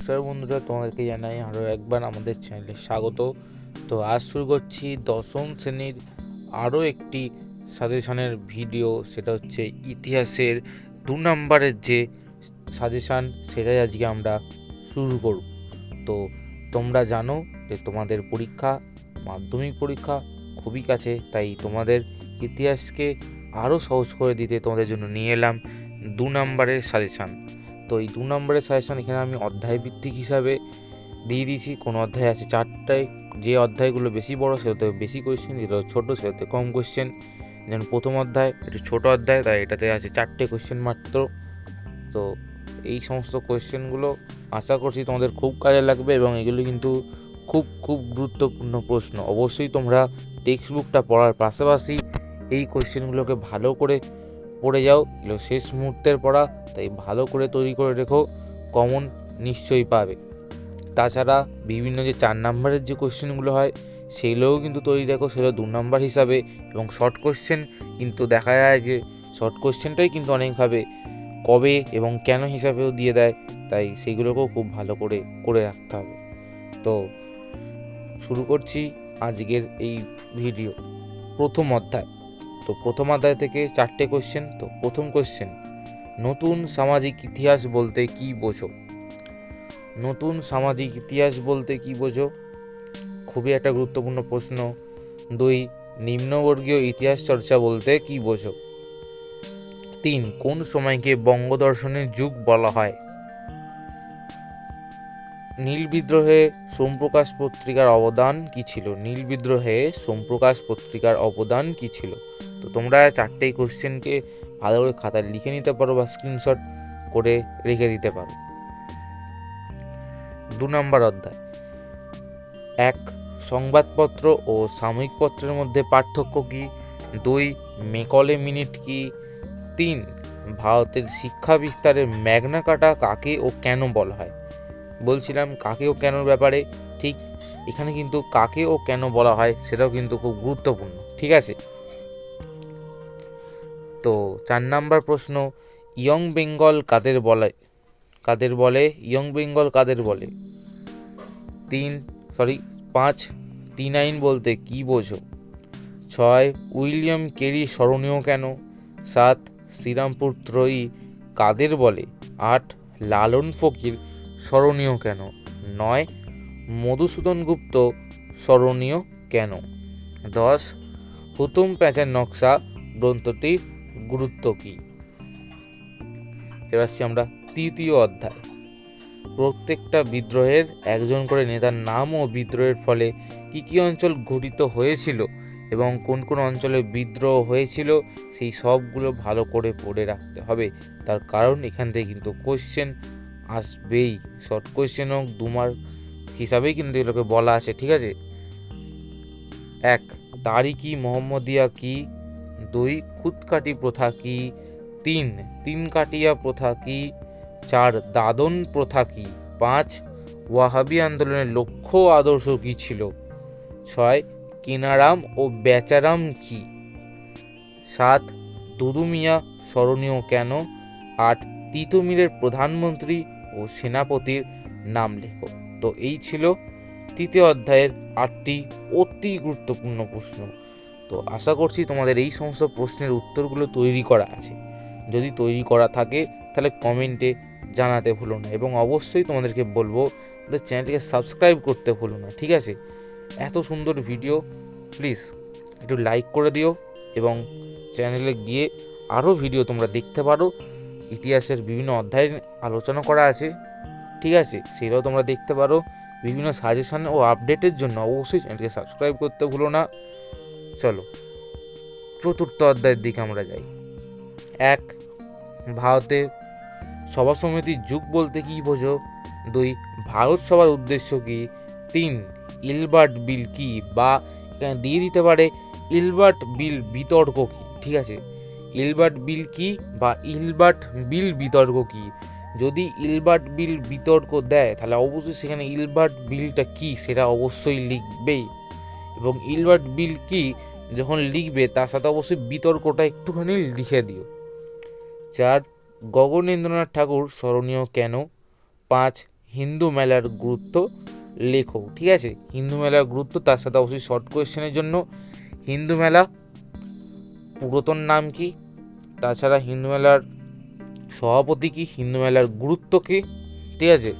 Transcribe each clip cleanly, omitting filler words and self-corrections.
নমস্কার বন্ধুরা, তোমাদেরকে জানাই আরও একবার আমাদের চ্যানেলে স্বাগত। তো আজ শুরু করছি দশম শ্রেণীর আরও একটি সাজেশনের ভিডিও। সেটা হচ্ছে ইতিহাসের 2 নম্বরের যে সাজেশান, সেটাই আজকে আমরা শুরু করব। তো তোমরা জানো যে তোমাদের পরীক্ষা, মাধ্যমিক পরীক্ষা খুবই কাছে, তাই তোমাদের ইতিহাসকে আরও সহজ করে দিতে তোমাদের জন্য নিয়ে এলাম 2 নম্বরের সাজেশান। তো এই 2 নম্বরের সাজেশান এখানে আমি অধ্যায় ভিত্তিক হিসাবে দিয়ে দিয়েছি। কোনো অধ্যায় আছে 4টায়, যে অধ্যায়গুলো বেশি বড় সেটাতে বেশি কোয়েশ্চেন, যেটা ছোটো সেটাতে কম কোয়েশ্চেন। যেমন প্রথম অধ্যায় একটু ছোটো অধ্যায়, তাই এটাতে আছে 4টে কোয়েশ্চেন মাত্র। তো এই সমস্ত কোয়েশ্চেনগুলো আশা করছি তোমাদের খুব কাজে লাগবে, এবং এগুলো কিন্তু খুব খুব গুরুত্বপূর্ণ প্রশ্ন। অবশ্যই তোমরা টেক্সট বুকটা পড়ার পাশাপাশি এই কোয়েশ্চেনগুলোকে ভালো করে পড়ে যাও। এগুলো শেষ মুহূর্তের পড়া, তাই ভালো করে তৈরি করে রেখো, কমন নিশ্চয়ই পাবে। তাছাড়া বিভিন্ন যে 4 নম্বরের যে কোয়েশ্চেনগুলো হয় সেগুলোও কিন্তু তৈরি রাখো, সেগুলো 2 নম্বর হিসাবে। এবং শর্ট কোয়েশ্চেন কিন্তু দেখা যায় যে শর্ট কোয়েশ্চেনটাই কিন্তু অনেকভাবে কবে এবং কেন হিসাবেও দিয়ে দেয়, তাই সেগুলোকেও খুব ভালো করে করে রাখতে হবে। তো শুরু করছি আজকের এই ভিডিও। প্রথম অধ্যায়। তো প্রথম অধ্যায় থেকে 4টে কোয়েশ্চেন। তো প্রথম কোয়েশ্চেন, নতুন সামাজিক ইতিহাস বলতে কী বোঝো? নতুন সামাজিক ইতিহাস বলতে কী বোঝো? খুবই একটা গুরুত্বপূর্ণ প্রশ্ন। 2, নিম্নবর্গীয় ইতিহাস চর্চা বলতে কী বোঝো? 3, কোন সময়কে বঙ্গদর্শনের যুগ বলা হয়? নীল বিদ্রোহে সোমপ্রকাশ পত্রিকার অবদান কী ছিল? নীল বিদ্রোহে সোমপ্রকাশ পত্রিকার অবদান কী ছিল? তো তোমরা 4টেই কোশ্চেনকে ভালো করে খাতায় লিখে নিতে পারো বা স্ক্রিনশট করে রেখে দিতে পারো। 2 নম্বর অধ্যায়। 1, সংবাদপত্র ও সাময়িক পত্রের মধ্যে পার্থক্য কী? 2, মেকলে মিনিট কী? 3, ভারতের শিক্ষা বিস্তারে ম্যাগনা কার্টা কাকে ও কেন বলা হয়? বলছিলাম কাকে ও কেনর ব্যাপারে, ঠিক এখানে কিন্তু কাকে ও কেন বলা হয় সেটাও কিন্তু খুব গুরুত্বপূর্ণ, ঠিক আছে? তো 4 নম্বর প্রশ্ন, ইয়ং বেঙ্গল কাদের বলে? ইয়ং বেঙ্গল কাদের বলে? 5, 3 আইন বলতে কী বোঝো? 6, উইলিয়াম কেরি স্মরণীয় কেন? 7, শ্রীরামপুর ত্রয়ী কাদের বলে? 8, লালন ফকির স্মরণীয় কেন? 9, মধুসূদন গুপ্ত স্মরণীয় কেন? 10, হুতুম প্যাঁচার নকশা গ্রন্থটির গুরুত্ব কী? এবার আসছি আমরা তৃতীয় অধ্যায়। প্রত্যেকটা বিদ্রোহের একজন করে নেতার নাম ও বিদ্রোহের ফলে কী কী অঞ্চল গঠিত হয়েছিল এবং কোন কোন অঞ্চলে বিদ্রোহ হয়েছিল সেই সবগুলো ভালো করে পড়ে রাখতে হবে। তার কারণ এখান থেকে কিন্তু কোশ্চেন আসবেই, শর্ট কোশ্চেন হোক 2 মার্ক হিসাবেই কিন্তু এগুলোকে বলা আছে, ঠিক আছে? 1, তারিকি মোহাম্মদিয়া কি? 2, খুদকাটি প্রথা কি? 3, তিন কাটিয়া প্রথা কি? 4, দাদন প্রথা কি? 5, ওয়াহাবি আন্দোলনের লক্ষ্য ও আদর্শ কী ছিল? 6, কিনারাম ও বেচারাম কি? 7, দুদু মিয়া স্মরণীয় কেন? 8, তিতুমিরের প্রধানমন্ত্রী ও সেনাপতির নাম লেখো। তো এই ছিল তৃতীয় অধ্যায়ের 8টি অতি গুরুত্বপূর্ণ প্রশ্ন। তো আশা করছি তোমাদের এই সমস্ত প্রশ্নের উত্তরগুলো তৈরি করা আছে। যদি তৈরি করা থাকে তাহলে কমেন্টে জানাতে ভুলো না, এবং অবশ্যই তোমাদেরকে বলবো আমাদের চ্যানেলটিকে সাবস্ক্রাইব করতে ভুলো না, ঠিক আছে? এত সুন্দর ভিডিও প্লিজ একটু লাইক করে দিও, এবং চ্যানেলে গিয়ে আরও ভিডিও তোমরা দেখতে পারো। ইতিহাসের বিভিন্ন অধ্যায়ের আলোচনা করা আছে, ঠিক আছে? সেটাও তোমরা দেখতে পারো। বিভিন্ন সাজেশন ও আপডেটের জন্য অবশ্যই চ্যানেলটিকে সাবস্ক্রাইব করতে ভুলো না। চলো চতুর্থ অধ্যায়ের দিকে আমরা যাই। 1, ভারতের সভা সমিতির যুগ বলতে কী বোঝো? 2, ভারত সভার উদ্দেশ্য কী? 3, ইলবার্ট বিল কী, বা এখানে দিয়ে দিতে পারে ইলবার্ট বিল বিতর্ক কী, ঠিক আছে? ইলবার্ট বিল কী বা ইলবার্ট বিল বিতর্ক কী? যদি ইলবার্ট বিল বিতর্ক দেয় তাহলে অবশ্যই সেখানে ইলবার্ট বিলটা কী সেটা অবশ্যই লিখবেই, এবং ইলবার্ট বিল কী যখন লিখবে তার সাথে অবশ্যই বিতর্কটা একটুখানি লিখে দিও। 4, গগনেন্দ্রনাথ ঠাকুর স্মরণীয় কেন? 5, হিন্দু মেলার গুরুত্ব লেখো। ঠিক আছে, হিন্দু মেলার গুরুত্ব, তার সাথে অবশ্যই শর্ট কোয়েশ্চেনের জন্য হিন্দু মেলা পুরাতন নাম কি, তাছাড়া হিন্দু মেলার সভাপতি কি, হিন্দু মেলার গুরুত্ব কি। ঠিক আছে,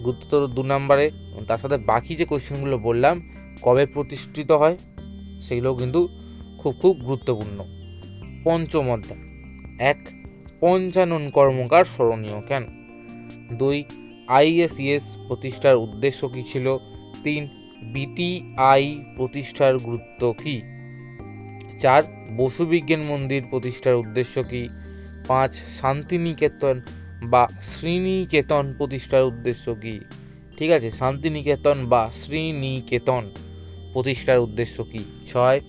গুরুত্ব তো 2 নম্বরে। তার সাথে বাকি যে কোয়েশ্চেনগুলো বললাম কবে প্রতিষ্ঠিত হয় সেগুলোও কিন্তু খুব খুব গুরুত্বপূর্ণ। পঞ্চম অধ্যায়। 1. পঞ্চানন কর্মকার স্মরণীয় কেন? 2. ISES প্রতিষ্ঠার উদ্দেশ্য কী ছিল? 3. BTI প্রতিষ্ঠার গুরুত্ব কী? 4. বসু বিজ্ঞান মন্দির প্রতিষ্ঠার উদ্দেশ্য কী? 5. শান্তিনিকেতন বা শ্রীনিকেতন প্রতিষ্ঠার উদ্দেশ্য কী? ঠিক আছে, শান্তিনিকেতন বা শ্রীনিকেতন প্রতিষ্ঠার উদ্দেশ্য কী? 6.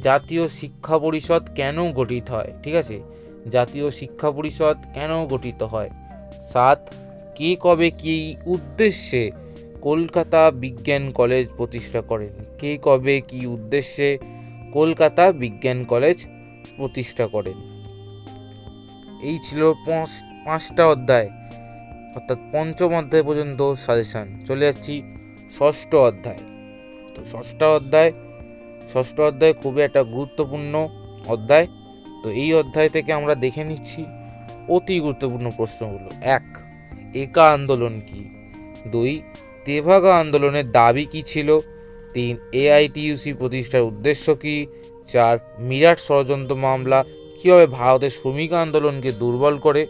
জাতীয় শিক্ষা পরিষদ কেন গঠিত হয়? ঠিক আছে, জাতীয় শিক্ষা পরিষদ কেন গঠিত হয়? 7. কে কবে কী উদ্দেশ্যে কলকাতা বিজ্ঞান কলেজ প্রতিষ্ঠা করেন? কে কবে কী উদ্দেশ্যে কলকাতা বিজ্ঞান কলেজ প্রতিষ্ঠা করেন? এই ছিল 5টা অধ্যায়, অর্থাৎ পঞ্চম অধ্যায় পর্যন্ত সাজেশান। চলে যাচ্ছি ষষ্ঠ অধ্যায়। তো ষষ্ঠ অধ্যায় খুবই একটা গুরুত্বপূর্ণ অধ্যায়। তো এই অধ্যায় থেকে আমরা দেখে নিচ্ছি অতি গুরুত্বপূর্ণ প্রশ্নগুলো। 1. একা আন্দোলন কি? 2. তেভাগা আন্দোলনের দাবি কি ছিল? 3. AITUC প্রতিষ্ঠার উদ্দেশ্য কি? 4. মিরাট ষড়যন্ত্র মামলা কীভাবে ভারতের শ্রমিক আন্দোলনকে দুর্বল করে?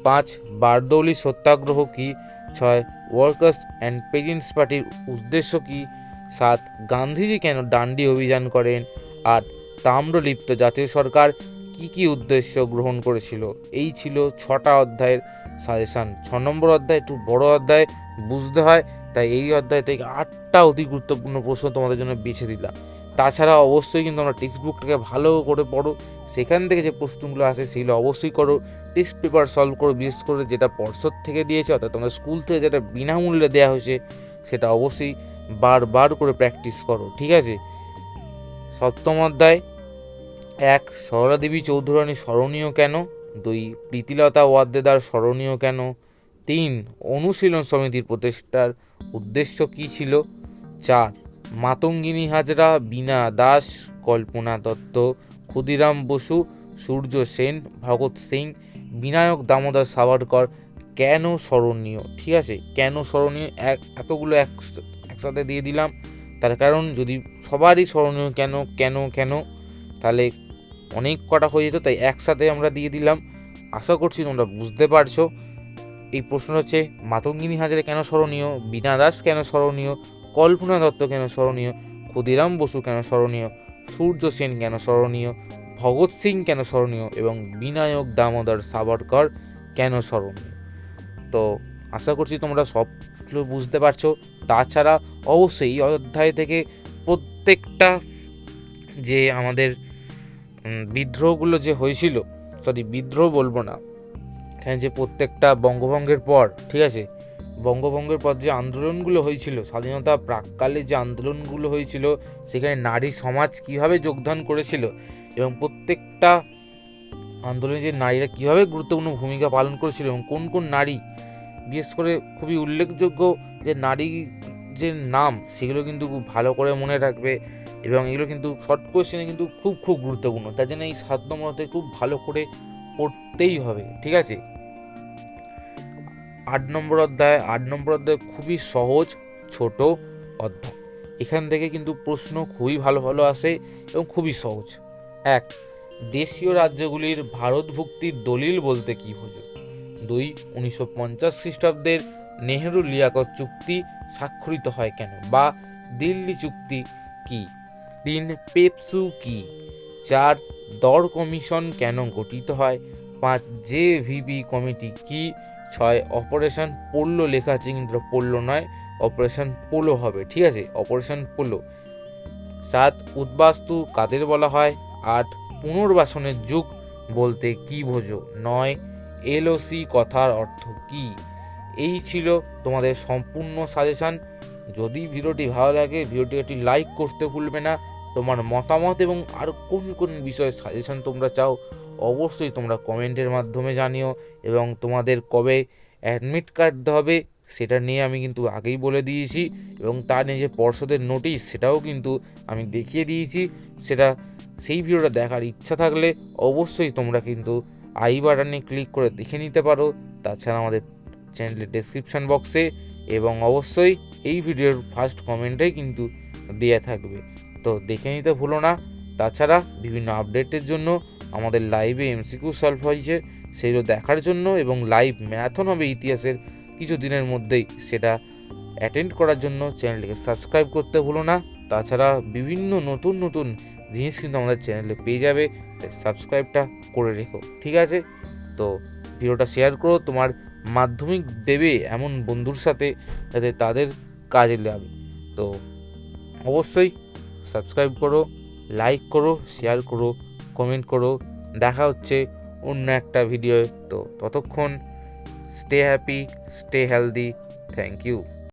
5. বারদৌলি সত্যাগ্রহ কি? 6. ওয়ার্কার্স অ্যান্ড পেজেন্টস পার্টির উদ্দেশ্য কি? 7. গান্ধীজি কেন ডান্ডি অভিযান করেন? 8. তাম্রলিপ্ত জাতীয় সরকার কি কি উদ্দেশ্য গ্রহণ করেছিল? এই ছিল 6টা অধ্যায়ের সাজেশান। 6 নম্বর অধ্যায় একটু বড় অধ্যায়, বুঝতে হয়, তাই এই অধ্যায় থেকে 8টা অতি গুরুত্বপূর্ণ প্রশ্ন তোমাদের জন্য বেছে দিলাম। তাছাড়া অবশ্যই কিন্তু আমরা টেক্সট বুকটাকে ভালো করে পড়ো, সেখান থেকে যে প্রশ্নগুলো আসে সেগুলো অবশ্যই করো। টেস্ট পেপার সলভ করো, বিশেষ করে যেটা পর্ষদ থেকে দিয়েছে, অর্থাৎ তোমাদের স্কুল থেকে যেটা বিনামূল্যে দেওয়া হয়েছে সেটা অবশ্যই বারবার করে প্র্যাকটিস করো। ঠিক আছে, সপ্তম অধ্যায়। 1. সরলা দেবী চৌধুরানী স্মরণীয় কেন? 2. প্রীতিলতা ওয়াদ্দেদার স্মরণীয় কেন? 3. অনুশীলন সমিতির প্রতিষ্ঠার উদ্দেশ্য কী ছিল? 4. মাতঙ্গিনী হাজরা, বীণা দাস, কল্পনা দত্ত, ক্ষুদিরাম বসু, সূর্য সেন, ভগৎ সিং, বিনায়ক দামোদর সাভারকর কেন স্মরণীয়? ঠিক আছে, কেন স্মরণীয় এতগুলো একসাথে দিয়ে দিলাম, তার কারণ যদি সবারই স্মরণীয় কেন কেন কেন তাহলে অনেক কটা হয়ে যেত, তাই একসাথে আমরা দিয়ে দিলাম। আশা করছি তোমরা বুঝতে পারছো। এই প্রশ্ন হচ্ছে মাতঙ্গিনী হাজরা কেন স্মরণীয়, বীণা দাস কেন স্মরণীয়, কল্পনা দত্ত কেন স্মরণীয়, ক্ষুদিরাম বসু কেন স্মরণীয়, সূর্য সেন কেন স্মরণীয়, ভগৎ সিং কেন স্মরণীয় এবং বিনায়ক দামোদর সাভারকর কেন স্মরণীয়। তো আশা করছি তোমরা সবগুলো বুঝতে পারছো। তাছাড়া অবশ্যই এই অধ্যায় থেকে প্রত্যেকটা যে আমাদের বিদ্রোহগুলো যে হয়েছিল, বিদ্রোহ বলবো না, এখানে যে প্রত্যেকটা বঙ্গভঙ্গের পর, ঠিক আছে, বঙ্গভঙ্গের পর যে আন্দোলনগুলো হয়েছিল, স্বাধীনতা প্রাককালে যে আন্দোলনগুলো হয়েছিল, সেখানে নারী সমাজ কীভাবে যোগদান করেছিল এবং প্রত্যেকটা আন্দোলনে যে নারীরা কীভাবে গুরুত্বপূর্ণ ভূমিকা পালন করেছিল এবং কোন কোন নারী, বিশেষ করে খুবই উল্লেখযোগ্য যে নারী যে নাম, সেগুলো কিন্তু খুব ভালো করে মনে রাখবে এবং এগুলো কিন্তু শর্ট কোয়েশ্চেনে কিন্তু খুব খুব গুরুত্বপূর্ণ। তার জন্য এই 7 নম্বর অধ্যায় খুব ভালো করে পড়তেই হবে। ঠিক আছে, 8 নম্বর অধ্যায় খুবই সহজ ছোট অধ্যায়। এখান থেকে কিন্তু প্রশ্ন খুবই ভালো ভালো আসে এবং খুবই সহজ। 1. দেশীয় রাজ্যগুলির ভারতভুক্তির দলিল বলতে কী বোঝো? 2. 1950 খ্রিস্টাব্দের নেহেরু লিয়াকত চুক্তি স্বাক্ষরিত হয় কেন বা দিল্লি চুক্তি কি? 3. পেপসু কি? 4. দর কমিশন কেন গঠিত হয়? 5. JVP কমিটি কি? 6. অপারেশন পোলো লেখা আছে কিন্তু পোলো নয়, অপারেশন পোলো হবে। ঠিক আছে, অপারেশন পোলো। 7. উদ্বাস্তু কাদের বলা হয়? 8. পুনর্বাসনের যুগ বলতে কি বোঝো? 9. LOC কথার অর্থ কি? এই ছিল তোমাদের সম্পূর্ণ সাজেশান। যদি ভিডিওটি ভালো লাগে ভিডিওটি একটি লাইক করতে ভুলবে না। তোমার মতামত এবং আর কোন কোন বিষয়ে সাজেশান তোমরা চাও অবশ্যই তোমরা কমেন্টের মাধ্যমে জানিও এবং তোমাদের কবে অ্যাডমিট কার্ড হবে সেটা নিয়ে আমি কিন্তু আগেই বলে দিয়েছি, এবং তার নিয়ে যে পর্ষদের নোটিশ সেটাও কিন্তু আমি দেখিয়ে দিয়েছি। সেটা সেই ভিডিওটা দেখার ইচ্ছা থাকলে অবশ্যই তোমরা কিন্তু আই বাটনে ক্লিক করে দেখে নিতে পারো। তাছাড়া আমাদের চ্যানেলের ডেসক্রিপশন বক্সে এবং অবশ্যই এই ভিডিওর ফার্স্ট কমেন্টেই কিন্তু দেওয়া থাকবে, তো দেখে নিতে ভুলো না। তাছাড়া বিভিন্ন আপডেটের জন্য আমাদের লাইভে এমসিকিউ সলভ হয়েছে সেগুলো দেখার জন্য, এবং লাইভ ম্যারাথন হবে ইতিহাসের কিছু দিনের মধ্যেই, সেটা অ্যাটেন্ড করার জন্য চ্যানেলটিকে সাবস্ক্রাইব করতে ভুলো না। তাছাড়া বিভিন্ন নতুন নতুন জিনিস কিন্তু আমাদের চ্যানেলে পেয়ে যাবে, তাই সাবস্ক্রাইবটা করে রেখো, ঠিক আছে? তো ভিডিওটা শেয়ার করো তোমার মাধ্যমিক দেবে এমন বন্ধুর সাথে, যাতে তাদের কাজে লাগে। তো অবশ্যই সাবস্ক্রাইব করো, লাইক করো, শেয়ার করো, কমেন্ট করো। দেখা হচ্ছে অন্য একটা ভিডিও। তো ততক্ষণ stay happy, stay healthy. Thank you.